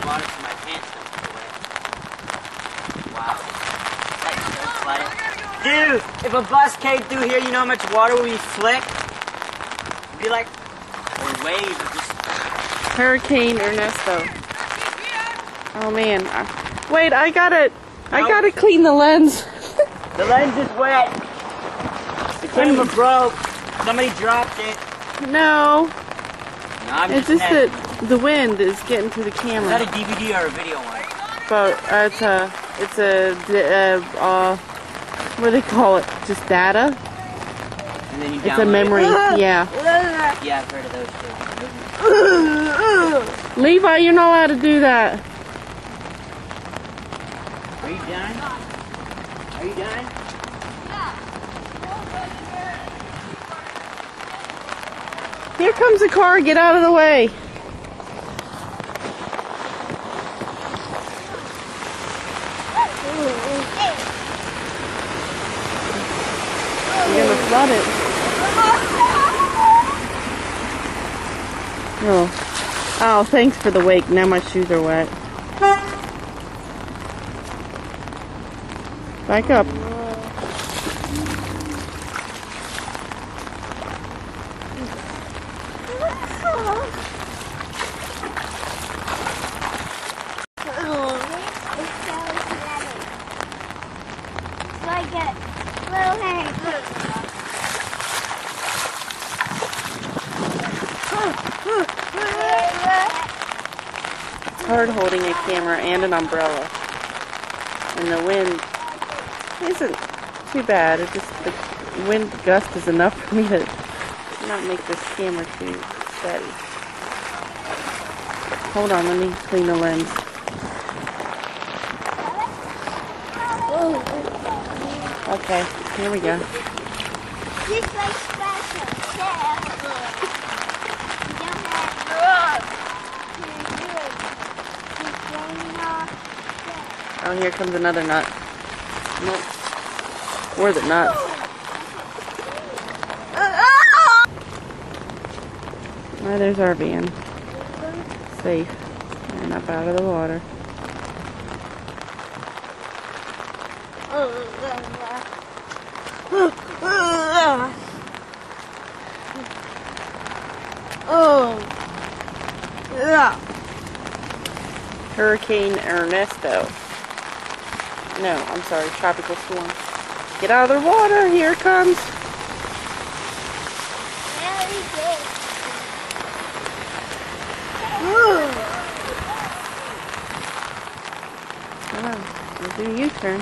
water so my pants don't get wet. Wow. That's so funny. Dude, if a bus came through here, you know how much water would be flicked? It'd be like a wave of just... Hurricane Ernesto. Oh man. Wait, I gotta clean the lens. The lens is wet. The camera broke. Somebody dropped it. No. No, I'm It's just that the wind is getting to the camera. Is that a DVD or a video one? But it's a what do they call it? Just data? And then you It's a memory. Yeah. Yeah, I've heard of those too. Levi, you're not allowed to do that. Are you done? Are you done? Here comes a car. Get out of the way. You're gonna flood it. Oh. Oh, thanks for the wake. Now my shoes are wet. Back up. It's hard holding a camera and an umbrella. And the wind isn't too bad. It just, the wind gust is enough for me to not make this camera too steady. Hold on, let me clean the lens. Okay, here we go. Oh, here comes another nut. Nope. Where's the nuts? Oh, there's our van. Safe. And up out of the water. Hurricane Ernesto. No, I'm sorry, tropical storm. Get out of the water, here it comes. Come on, we'll do a U-turn.